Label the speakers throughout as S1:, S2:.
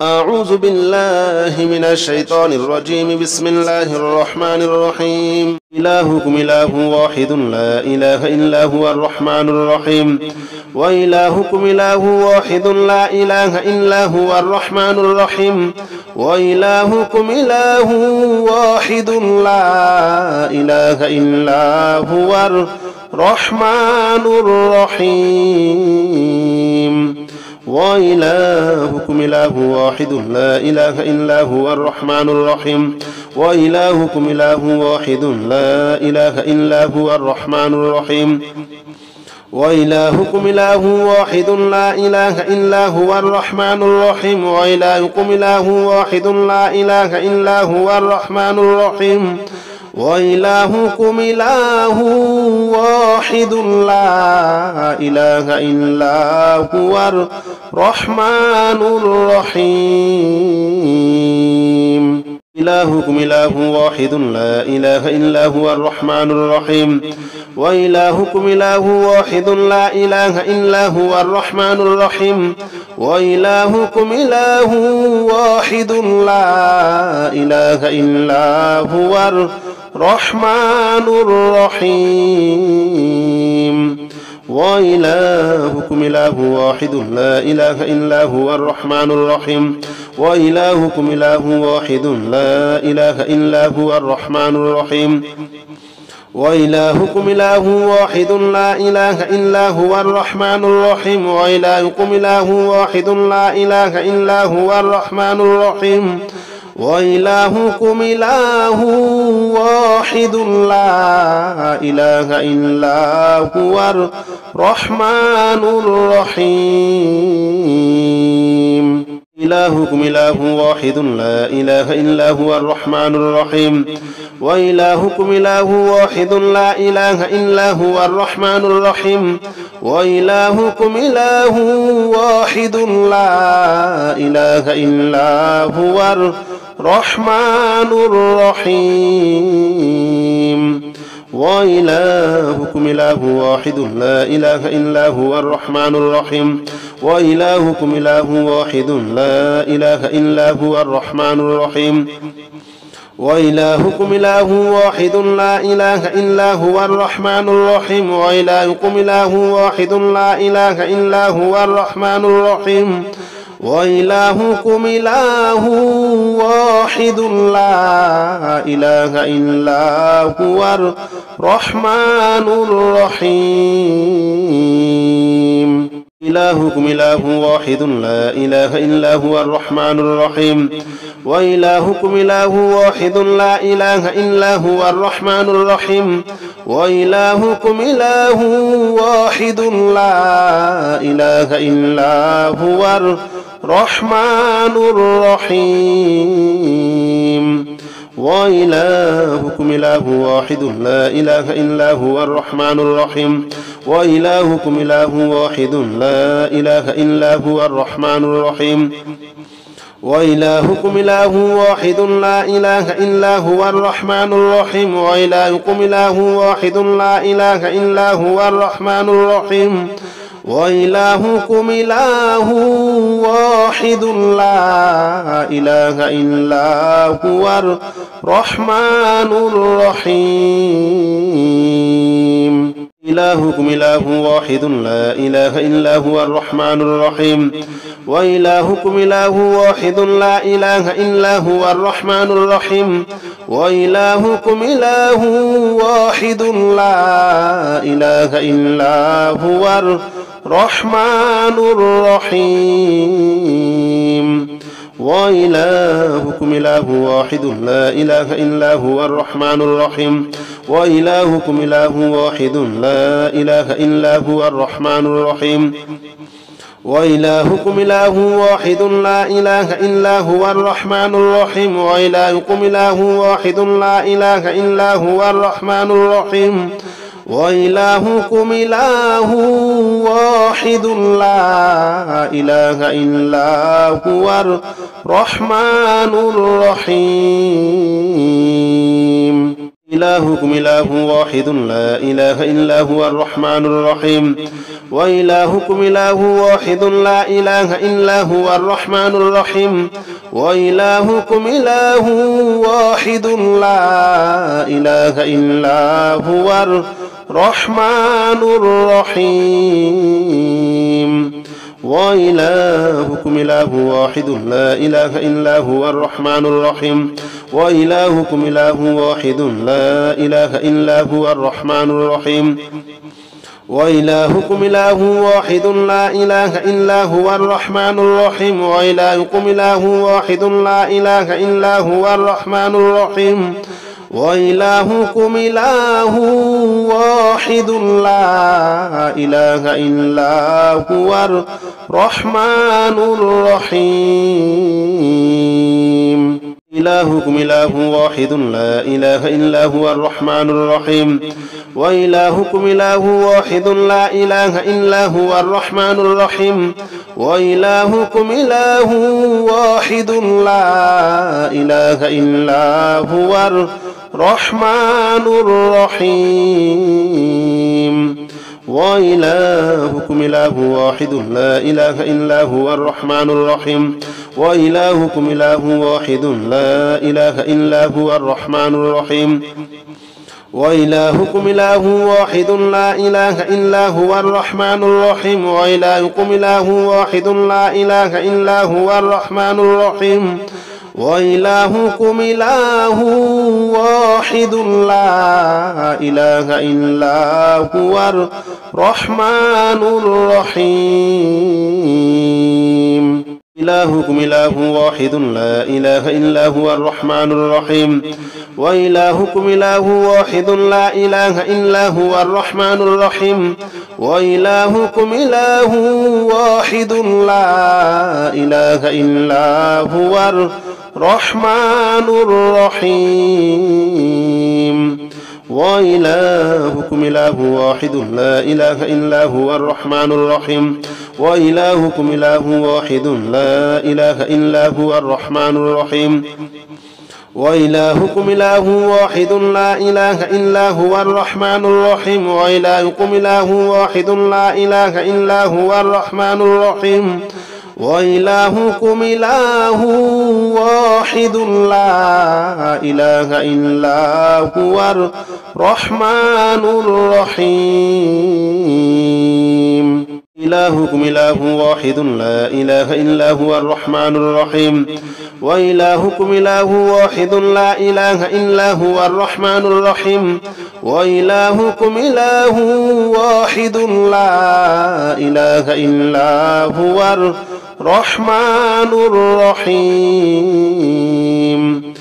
S1: أعوذ بالله من الشيطان الرجيم. بسم الله الرحمن الرحيم. إلهكم إله واحد لا إله إلا هو الرحمن الرحيم. وإلهكم إله واحد لا إله إلا هو الرحمن الرحيم. وإلهكم إله واحد لا إله إلا هو الرحمن الرحيم. وإلهكم إله واحد لا إله إلا هو الرحمن الرحيم. وإلهكم إله واحد لا إله إلا هو الرحمن الرحيم. وإلهكم إله واحد لا إله إلا هو الرحمن الرحيم. وإلهكم إله واحد لا إله إلا هو الرحمن الرحيم. وإلهكم إله واحد لا إله إلا هو الرحمن الرحيم. إلهكم إله واحد لا إله إلا هو الرحمن الرحيم. وإلهكم إله واحد لا إله إلا هو الرحمن الرحيم. وإلهكم إله واحد لا إله إلا هو الرحمن الرحيم. وإلهكم إله واحد لا إله إلا هو الرحمن الرحيم. وإلهكم إله واحد لا إله إلا هو الرحمن الرحيم. وإلهكم إله واحد لا إله إلا هو الرحمن الرحيم. وإلهكم إله واحد لا إله إلا هو الرحمن الرحيم. وإلهكم إله واحد لا إله إلا هو الرحمن الرحيم. إلهكم إله واحد لا إله إلا هو الرحمن الرحيم. وإلهكم إله واحد لا إله إلا هو الرحمن الرحيم. وإلهكم إله واحد لا إله إلا هو الرحمن الرحيم. وإلهكم إله واحد لا إله إلا هو الرحمن الرحيم. وإلهكم إله واحد لا إله إلا هو الرحمن الرحيم. وإلهكم إله واحد لا إله إلا هو الرحمن الرحيم. وإلهكم إله واحد لا إله إلا هو الرحمن الرحيم. وإلهكم إله واحد لا إله إلا هو الرحمن الرحيم. إلهكم إله واحد لا إله إلا هو الرحمن الرحيم. وإلهكم إله واحد لا إله إلا هو الرحمن الرحيم. وإلهكم إله واحد لا إله إلا هو الرحمن الرحيم. وإلهكم إله واحد لا إله إلا هو الرحمن الرحيم. وإلهكم إله واحد لا إله إلا هو الرحمن الرحيم. وإلهكم إله واحد لا إله إلا هو الرحمن الرحيم. وإلهكم إله واحد لا إله إلا هو الرحمن الرحيم. وإلهكم إله واحد لا إله إلا هو الرحمن الرحيم. إلهكم إله واحد لا إله إلا هو الرحمن الرحيم. وإلهكم إله واحد لا إله إلا هو الرحمن الرحيم. وإلهكم إله واحد لا إله إلا هو الرحمن الرحيم. وإلهكم إله واحد لا إله إلا هو الرحمن الرحيم. وإلهكم إله واحد لا إله إلا هو الرحمن الرحيم. وإلهكم إله واحد لا إله إلا هو الرحمن الرحيم. وإلهكم إله واحد لا إله إلا هو الرحمن الرحيم. وإلهكم إله واحد لا إله إلا هو الرحمن الرحيم. إلهكم إله واحد لا إله إلا هو الرحمن الرحيم وإلهكم إله واحد لا إله إلا هو الرحمن الرحيم وإلهكم إله واحد لا إله إلا هو الرحمن الرحيم وإلهكم إله واحد لا إله إلا هو الرحمن الرحيم وإلهكم إله واحد لا إله إلا هو الرحمن الرحيم وإلهكم إله واحد لا إله إلا هو الرحمن الرحيم وإلهكم إله واحد لا إله إلا هو الرحمن الرحيم وإلهكم إله واحد لا إله إلا هو الرحمن الرحيم إلهكم إله واحد لا إله إلا هو الرحمن الرحيم وإلهكم إله واحد لا إله إلا هو الرحمن الرحيم وإلهكم إله واحد لا إله إلا هو الرحمن الرحيم وإلهكم إله واحد لا إله إلا هو الرحمن الرحيم وإلهكم إله واحد لا إله إلا هو الرحمن الرحيم وإلهكم إله واحد لا إله إلا هو الرحمن الرحيم وإلهكم إله واحد لا إله إلا هو الرحمن الرحيم وإلهكم إله واحد لا إله إلا هو الرحمن الرحيم إلهكم إله واحد لا إله إلا هو الرحمن الرحيم وإلهكم إله واحد لا إله إلا هو الرحمن الرحيم وإلهكم إله واحد لا إله إلا هو الرحمن الرحيم وإلهكم إله واحد لا إله إلا هو الرحمن الرحيم وإلهكم إله واحد لا إله إلا هو الرحمن الرحيم وإلهكم إله واحد لا إله إلا هو الرحمن الرحيم وإلهكم إله واحد لا إله إلا هو الرحمن الرحيم وإلهكم إله واحد لا إله إلا هو الرحمن الرحيم إلهكم إله واحد لا إله إلا هو الرحمن الرحيم وإلهكم إله واحد لا إله إلا هو الرحمن الرحيم وإلهكم إله واحد لا إله إلا هو الرحمن الرحيم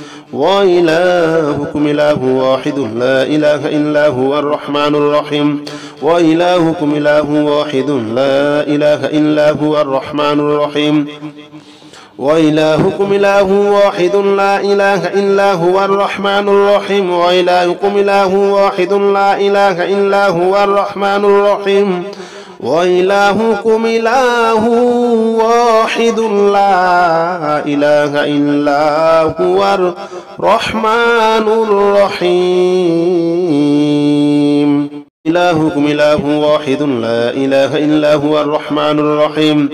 S1: وإلهكم إله واحد لا إله إلا هو الرحمن الرحيم وإلهكم إله واحد لا إله إلا هو الرحمن الرحيم وإلهكم إله واحد لا إله إلا هو الرحمن الرحيم وإلهكم إله واحد لا إله إلا هو الرحمن الرحيم وإلهكم إله واحد لا إله إلا هو الرحمن الرحيم إلهكم إله واحد لا إله إلا هو الرحمن الرحيم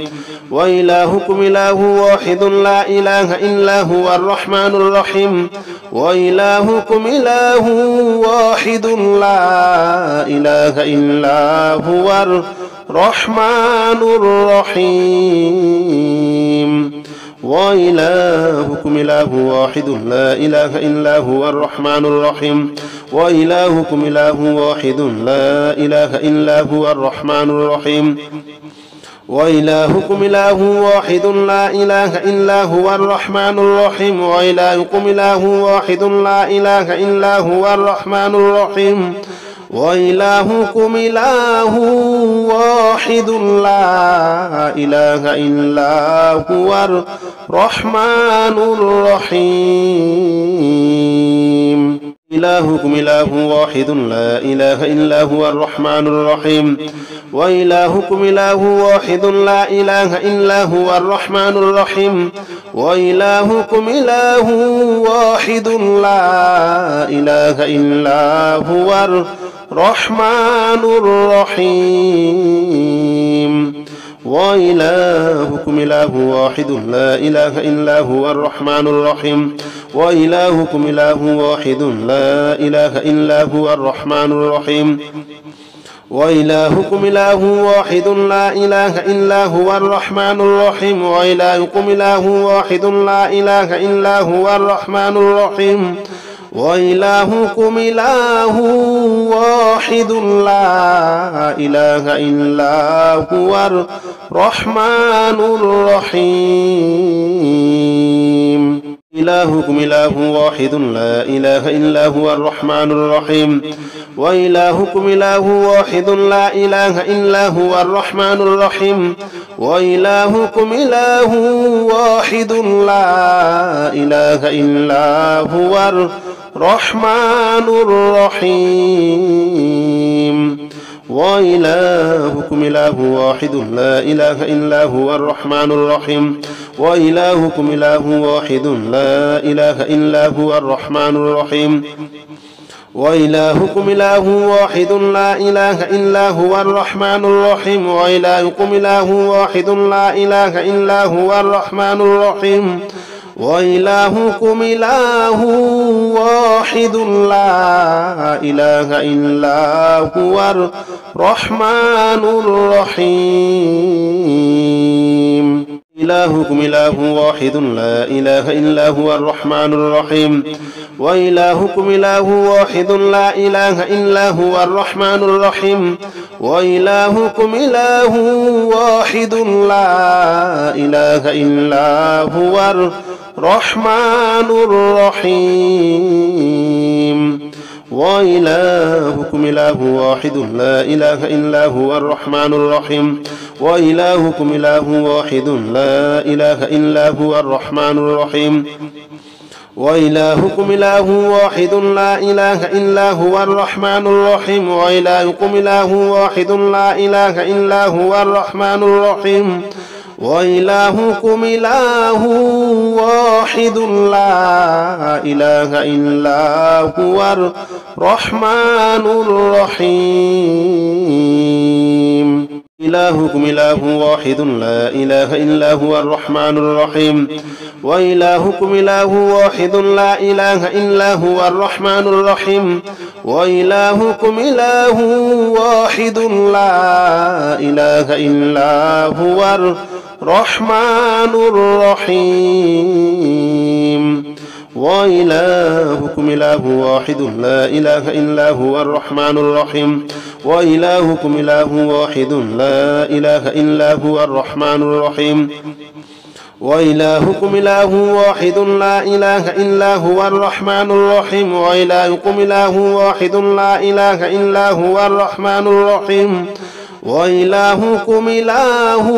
S1: وإلهكم إله واحد لا إله إلا هو الرحمن الرحيم وإلهكم إله واحد لا إله إلا هو الرحمن الرحيم وإلهكم إله واحد لا إله إلا هو الرحمن الرحيم وإلهكم إله واحد لا إله إلا هو الرحمن الرحيم وإلهكم إله واحد لا إله إلا هو الرحمن الرحيم وإلهكم إله واحد لا إله إلا هو الرحمن الرحيم وإلهكم إله واحد لا إله إلا هو الرحمن الرحيم إلهكم إله واحد لا إله إلا هو الرحمن الرحيم وإلهكم إله واحد لا إله إلا هو الرحمن الرحيم وإلهكم إله واحد لا إله إلا هو الرحمن الرحيم وإلهكم إله واحد لا إله إلا هو الرحمن الرحيم وإلهكم إله واحد لا إله إلا هو الرحمن الرحيم وإلهكم إله واحد لا إله إلا هو الرحمن الرحيم وإلهكم إله واحد لا إله إلا هو الرحمن الرحيم وإلهكم إله واحد لا إله إلا هو الرحمن الرحيم إلهكم إله واحد لا إله إلا هو الرحمن الرحيم وإلهكم إله واحد لا إله إلا هو الرحمن الرحيم وإلهكم إله واحد لا إله إلا هو الرحمن الرحيم وإلهكم إله واحد لا إله إلا هو الرحمن الرحيم وإلهكم إله واحد لا إله إلا هو الرحمن الرحيم وإلهكم إله واحد لا إله إلا هو الرحمن الرحيم وإلهكم إله واحد لا إله إلا هو الرحمن الرحيم وإلهكم إله واحد لا إله إلا هو الرحمن الرحيم إلهكم إله واحد لا إله إلا هو الرحمن الرحيم وإلهكم إله واحد لا إله إلا هو الرحمن الرحيم وإلهكم إله واحد لا إله إلا هو الرحمن الرحيم وإلهكم إله واحد لا إله إلا هو الرحمن الرحيم وإلهكم إله واحد لا إله إلا هو الرحمن الرحيم وإلهكم إله واحد لا إله إلا هو الرحمن الرحيم وإلهكم إله واحد لا إله إلا هو الرحمن الرحيم وإلهكم إله واحد لا إله إلا هو الرحمن الرحيم إلهكم إله واحد لا إله إلا هو الرحمن الرحيم وإلهكم إله واحد لا إله إلا هو الرحمن الرحيم وإلهكم إله واحد لا إله إلا هو الرحمن الرحيم وإلهكم إله واحد لا إله إلا هو الرحمن الرحيم وإلهكم إله واحد لا إله إلا هو الرحمن الرحيم وإلهكم إله واحد لا إله إلا هو الرحمن الرحيم وإلهكم إله واحد لا إله إلا هو الرحمن الرحيم وإلهكم إله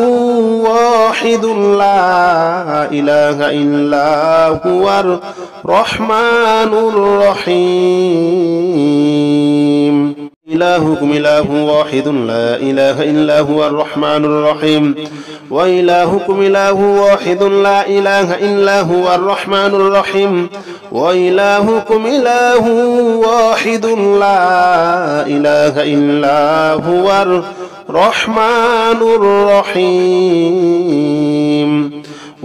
S1: واحد لا إله إلا هو الرحمن الرحيم إلهكم إله واحد لا إله إلا هو الرحمن الرحيم وإلهكم إله واحد لا إله إلا هو الرحمن الرحيم وإلهكم إله واحد لا إله إلا هو الرحمن الرحيم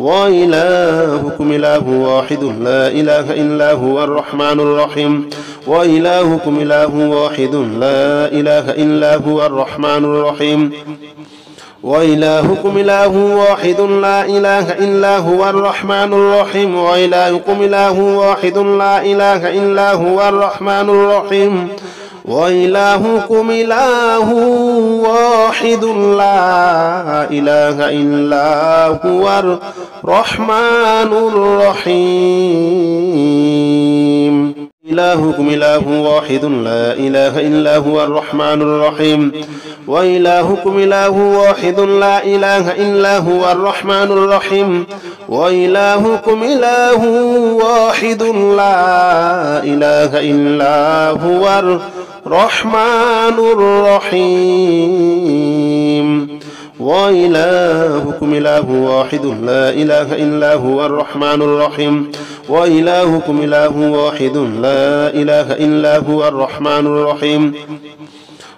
S1: وإلهكم إله واحد لا إله إلا هو الرحمن الرحيم وإلهكم إله واحد لا إله إلا هو الرحمن الرحيم وإلهكم إله واحد لا إله إلا هو الرحمن الرحيم وإلهكم إله واحد لا إله إلا هو الرحمن الرحيم وإلهكم إله واحد لا إله إلا هو الرحمن الرحيم إلهكم إله واحد لا إله إلا هو الرحمن الرحيم وإلهكم إله واحد لا إله إلا هو الرحمن الرحيم وإلهكم إله واحد لا إله إلا هو الرحمن الرحيم وإلهكم إله واحد لا إله إلا هو الرحمن الرحيم وإلهكم إله واحد لا إله إلا هو الرحمن الرحيم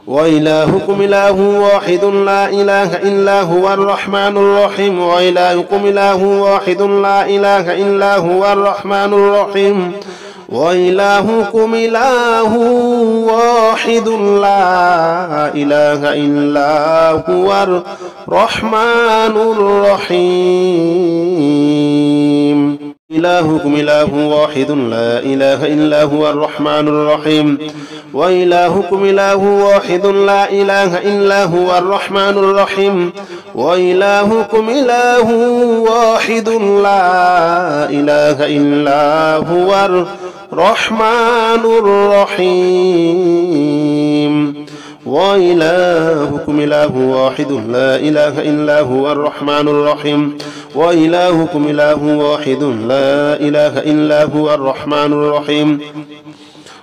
S1: وإلهكم إله واحد لا إله إلا هو الرحمن الرحيم وإلهكم إله واحد لا إله إلا هو الرحمن الرحيم وإلهكم إله واحد لا إله إلا هو الرحمن الرحيم إلهكم إله واحد لا إله إلا هو الرحمن الرحيم وإلهكم إله واحد لا إله إلا هو الرحمن الرحيم وإلهكم إله واحد لا إله إلا هو الرحمن الرحيم وإلهكم إله واحد لا إله إلا هو الرحمن الرحيم وإلهكم إله واحد لا إله إلا هو الرحمن الرحيم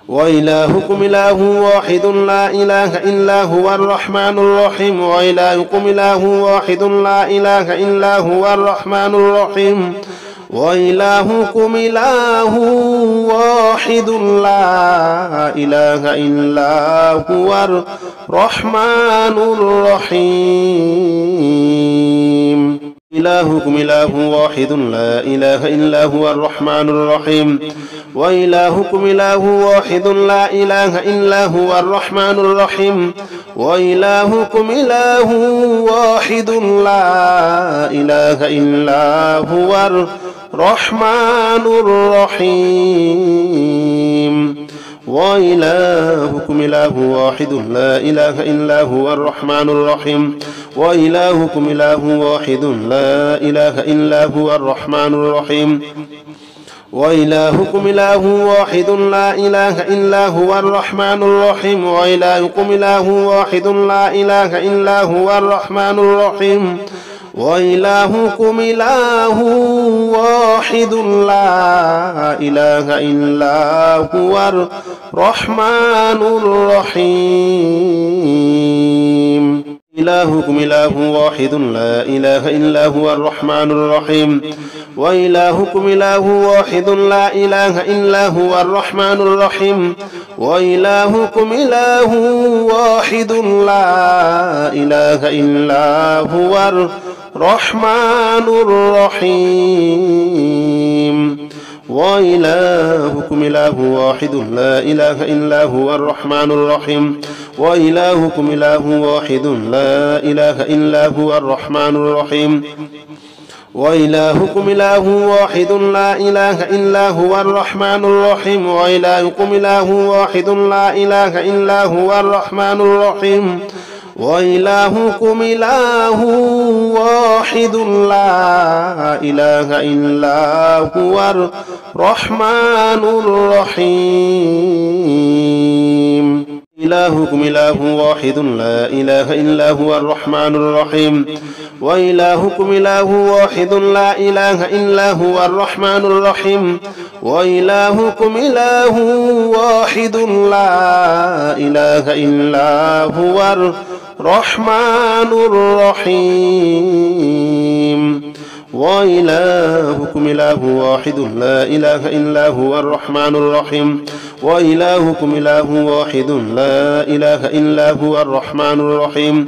S1: وإلهكم إله واحد لا إله إلا هو الرحمن الرحيم وإلهكم إله واحد لا إله إلا هو الرحمن الرحيم وإلهكم إله واحد لا إله إلا هو الرحمن الرحيم إلهكم إله واحد لا إله إلا هو الرحمن الرحيم وإلهكم إله واحد لا إله إلا هو الرحمن الرحيم وإلهكم إله واحد لا إله إلا هو الرحمن الرحيم وإلهكم إله واحد لا إله إلا هو الرحمن الرحيم وإلهكم إله واحد لا إله إلا هو الرحمن الرحيم وإلهكم إله واحد لا إله إلا هو الرحمن الرحيم وإلهكم إله واحد لا إله إلا هو الرحمن الرحيم وإلهكم إله واحد لا إله إلا هو الرحمن الرحيم إلهكم إله واحد لا إله إلا هو الرحمن الرحيم وإلهكم إله واحد لا إله إلا هو الرحمن الرحيم وإلهكم إله واحد لا إله إلا هو الرحمن الرحيم وإلهكم إله واحد لا إله إلا هو الرحمن الرحيم وإلهكم إله واحد لا إله إلا هو الرحمن الرحيم وإلهكم إله واحد لا إله إلا هو الرحمن الرحيم وإلهكم إله واحد لا إله إلا هو الرحمن الرحيم وإلهكم إله واحد لا إله إلا هو الرحمن الرحيم إلهكم إله واحد لا إله إلا هو الرحمن الرحيم وإلهكم إله واحد لا إله إلا هو الرحمن الرحيم وإلهكم إله واحد لا إله إلا هو الرحمن الرحيم وإلهكم إله واحد لا إله إلا هو الرحمن الرحيم وإلهكم إله واحد لا إله إلا هو الرحمن الرحيم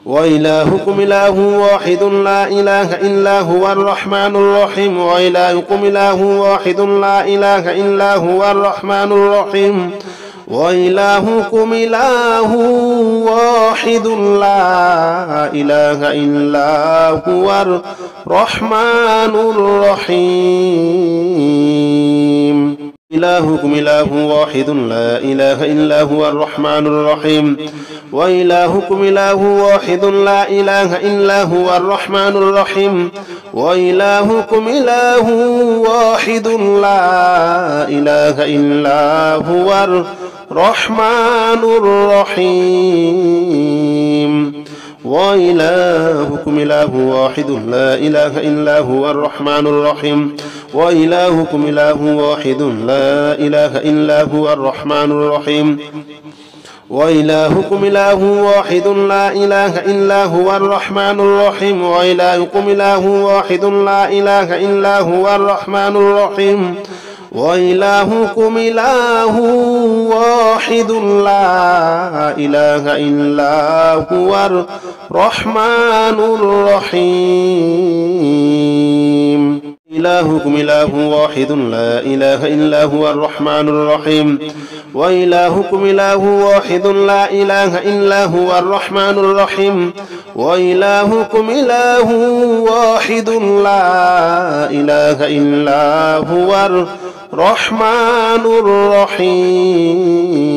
S1: وإلهكم إله واحد لا إله إلا هو الرحمن الرحيم وإلهكم إله واحد لا إله إلا هو الرحمن الرحيم وإلهكم إله واحد لا إله إلا هو الرحمن الرحيم إلهكم إله واحد لا إله إلا هو الرحمن الرحيم وإلهكم إله واحد لا إله إلا هو الرحمن الرحيم وإلهكم إله واحد لا إله إلا هو الرحمن الرحيم وإلهكم إله واحد لا إله إلا هو الرحمن الرحيم وإلهكم إله واحد لا إله إلا هو الرحمن الرحيم وإلهكم إله واحد لا إله إلا هو الرحمن الرحيم وإلهكم إله واحد لا إله إلا هو الرحمن الرحيم وإلهكم إله واحد لا إله إلا هو الرحمن الرحيم إلهكم إله واحد لا إله إلا هو الرحمن الرحيم وإلهكم إله واحد لا إله إلا هو الرحمن الرحيم وإلهكم إله واحد لا إله إلا هو الرحمن الرحيم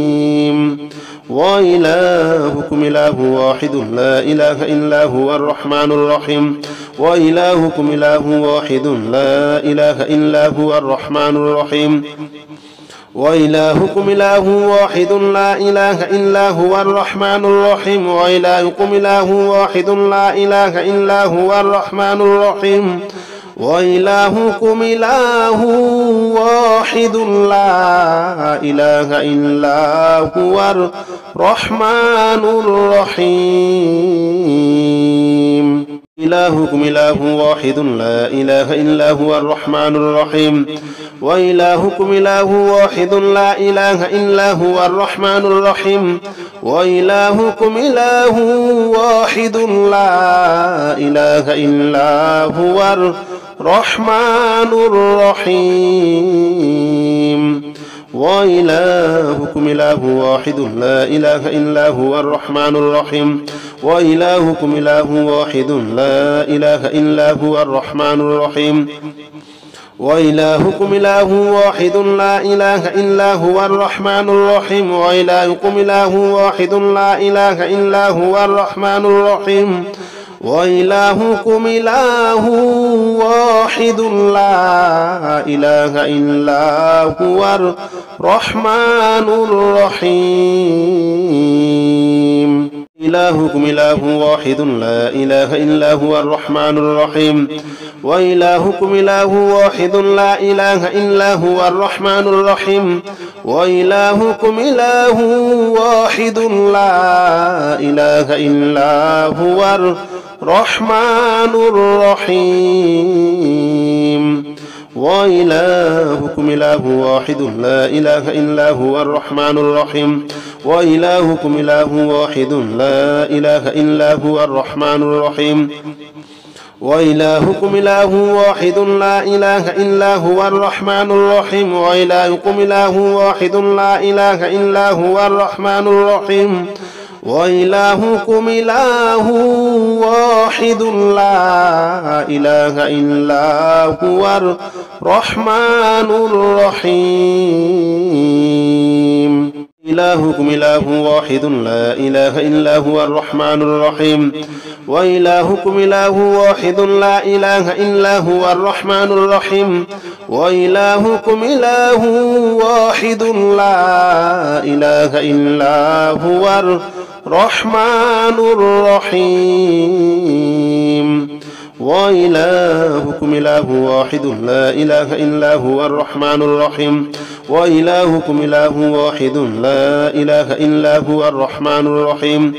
S1: وإلهكم إله واحد لا إله إلا هو الرحمن الرحيم وإلهكم إله واحد لا إله إلا هو الرحمن الرحيم وإلهكم إله واحد لا إله إلا هو الرحمن الرحيم وإلهكم إله واحد لا إله إلا هو الرحمن الرحيم وإلهكم إله واحد لا إله إلا هو الرحمن الرحيم إلهكم إله واحد لا إله إلا هو الرحمن الرحيم وإلهكم إله واحد لا إله إلا هو الرحمن الرحيم وإلهكم إله واحد لا إله إلا هو الرحمن الرحيم وإلهكم إله واحد لا إله إلا هو الرحمن الرحيم وإلهكم إله واحد لا إله إلا هو الرحمن الرحيم وإلهكم إله واحد لا إله إلا هو الرحمن الرحيم وإلهكم إله واحد لا إله إلا هو الرحمن الرحيم وإلهكم إله واحد لا إله إلا هو الرحمن الرحيم إلهكم إله واحد لا إله إلا هو الرحمن الرحيم وإلهكم إله واحد لا إله إلا هو الرحمن الرحيم وإلهكم إله واحد لا إله إلا هو الرحمن الرحيم وإلهكم إله واحد لا إله إلا هو الرحمن الرحيم وإلهكم إله واحد لا إله إلا هو الرحمن الرحيم وإلهكم إله واحد لا إله إلا هو الرحمن الرحيم وإلهكم إله واحد لا إله إلا هو الرحمن الرحيم وإلهكم إله واحد لا إله إلا هو الرحمن الرحيم إلهكم إله واحد لا إله إلا هو الرحمن الرحيم وإلهكم إله واحد لا إله إلا هو الرحمن الرحيم وإلهكم إله واحد لا إله إلا هو الرحمن الرحيم وإلهكم إله واحد لا إله إلا هو الرحمن الرحيم وإلهكم إله واحد لا إله إلا هو الرحمن الرحيم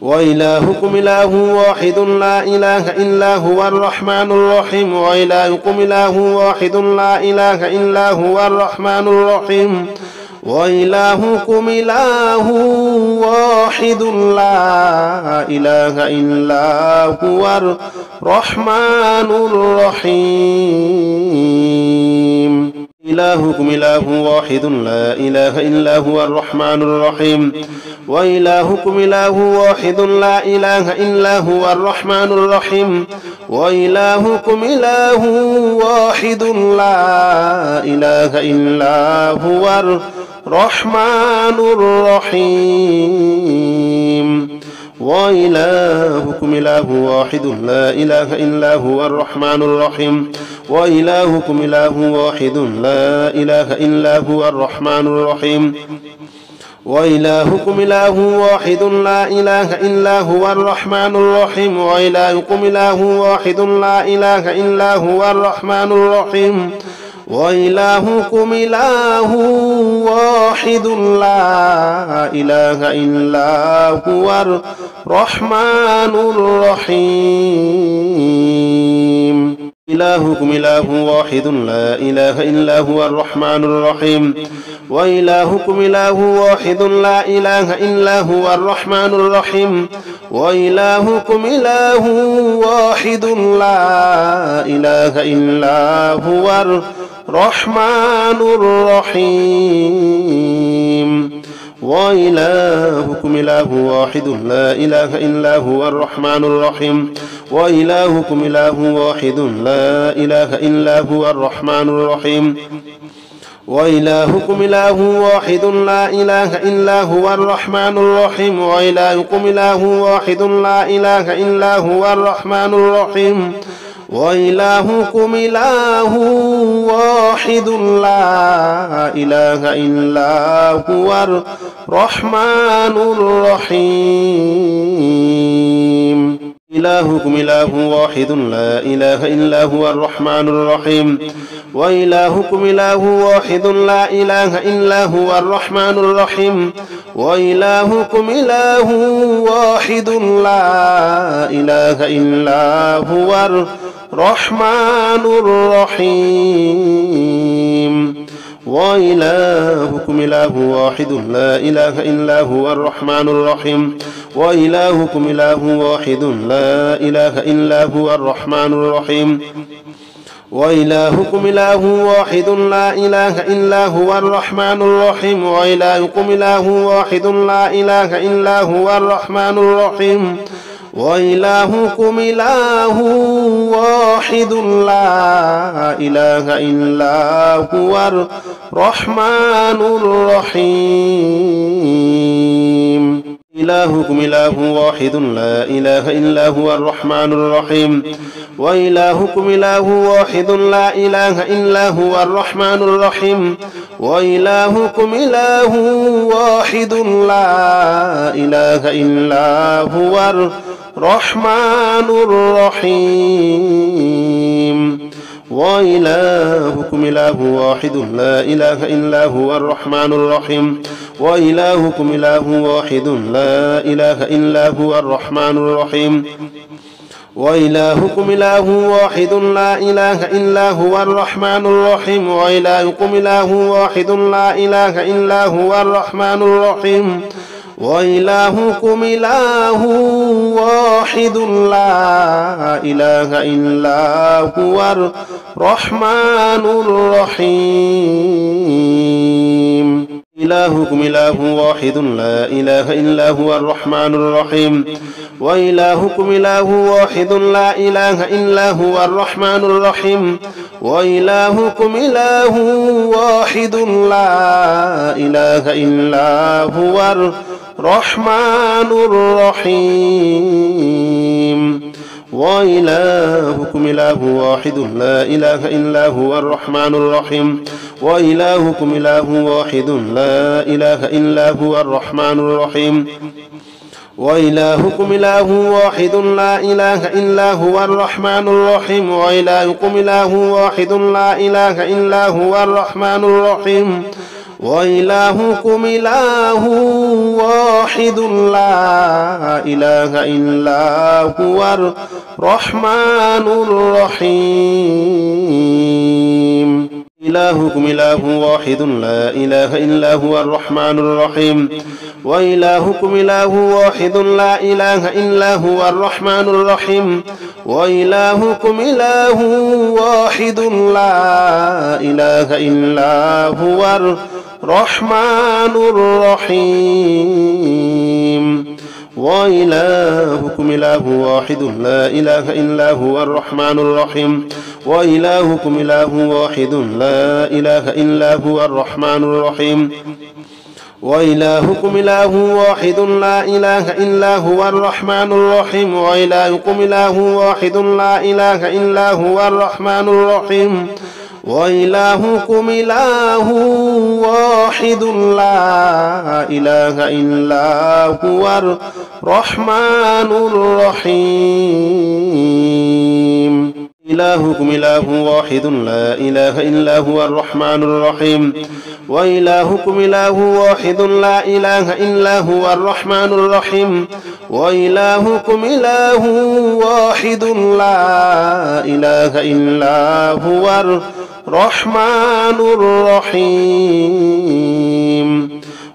S1: وإلهكم إله واحد لا إله إلا هو الرحمن الرحيم وإلهكم إله واحد لا إله إلا هو الرحمن الرحيم وإلهكم إله واحد لا إله إلا هو الرحمن الرحيم إلهكم إله واحد لا إله إلا هو الرحمن الرحيم وإلهكم إله واحد لا إله إلا هو الرحمن الرحيم وإلهكم إله واحد لا إله إلا هو الرحمن الرحيم وإلهكم إله واحد لا إله إلا هو الرحمن الرحيم وإلهكم إله واحد لا إله إلا هو الرحمن الرحيم وإلهكم إله واحد لا إله إلا هو الرحمن الرحيم وإلهكم إله واحد لا إله إلا هو الرحمن الرحيم وإلهكم إله واحد لا إله إلا هو الرحمن الرحيم إلهكم إله واحد لا إله إلا هو الرحمن الرحيم وإلهكم إله واحد لا إله إلا هو الرحمن الرحيم وإلهكم إله واحد لا إله إلا هو الرحمن الرحيم وإلهكم إله واحد لا إله إلا هو الرحمن الرحيم وإلهكم إله واحد لا إله إلا هو الرحمن الرحيم وإلهكم إله واحد لا إله إلا هو الرحمن الرحيم وإلهكم إله واحد لا إله إلا هو الرحمن الرحيم وإلهكم إله واحد لا إله إلا هو الرحمن الرحيم إلهكم إله واحد لا إله إلا هو الرحمن الرحيم وإلهكم إله واحد لا إله إلا هو الرحمن الرحيم وإلهكم إله واحد لا إله إلا هو الرحمن الرحيم وإلهكم إله واحد لا إله إلا هو الرحمن الرحيم وإلهكم إله واحد لا إله إلا هو الرحمن الرحيم وإلهكم إله واحد لا إله إلا هو الرحمن الرحيم وإلهكم إله واحد لا إله إلا هو الرحمن الرحيم وإلهكم إله واحد لا إله إلا هو الرحمن الرحيم إلهكم إله واحد لا إله إلا هو الرحمن الرحيم وإلهكم إله واحد لا إله إلا هو الرحمن الرحيم وإلهكم إله واحد لا إله إلا هو الرحمن الرحيم وإلهكم إله واحد لا إله إلا هو الرحمن الرحيم وإلهكم إله واحد لا إله إلا هو الرحمن الرحيم وإلهكم إله واحد لا إله إلا هو الرحمن الرحيم وإلهكم إله واحد لا إله إلا هو الرحمن الرحيم وإلهكم إله واحد لا إله إلا هو الرحمن الرحيم إلهكم إله واحد لا إله إلا هو الرحمن الرحيم وإلهكم إله واحد لا إله إلا هو الرحمن الرحيم وإلهكم إله واحد لا إله إلا هو الرحمن الرحيم وإلهكم إله واحد لا إله إلا هو الرحمن الرحيم وإلهكم إله واحد لا إله إلا هو الرحمن الرحيم وإلهكم إله واحد لا إله إلا هو الرحمن الرحيم وإلهكم إله واحد لا إله إلا هو الرحمن الرحيم وإلهكم إله واحد لا إله إلا هو الرحمن الرحيم إلهكم إله واحد لا إله إلا هو الرحمن الرحيم وإلهكم إله واحد لا إله إلا هو الرحمن الرحيم وإلهكم إله واحد لا إله إلا هو الرحمن الرحيم وإلهكم إله واحد لا إله إلا هو الرحمن الرحيم وإلهكم إله واحد لا إله إلا هو الرحمن الرحيم وإلهكم إله واحد لا إله إلا هو الرحمن الرحيم وإلهكم إله واحد لا إله إلا هو الرحمن الرحيم وإلهكم إله واحد لا إله إلا هو الرحمن الرحيم إلهكم إله واحد لا إله إلا هو الرحمن الرحيم وإلهكم إله واحد لا إله إلا هو الرحمن الرحيم وإلهكم إله واحد لا إله إلا هو الرحمن الرحيم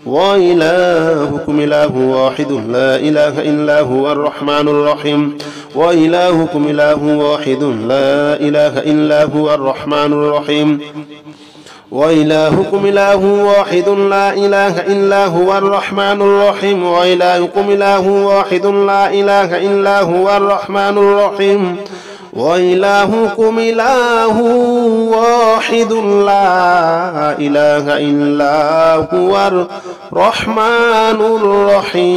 S1: وإلهكم إله واحد لا إله إلا هو الرحمن الرحيم وإلهكم إله واحد لا إله إلا هو الرحمن الرحيم وإلهكم إله واحد لا إله إلا هو الرحمن الرحيم وإلهكم إله واحد لا إله إلا هو الرحمن الرحيم وإلهكم إله واحد لا إله إلا هو الرحمن الرحيم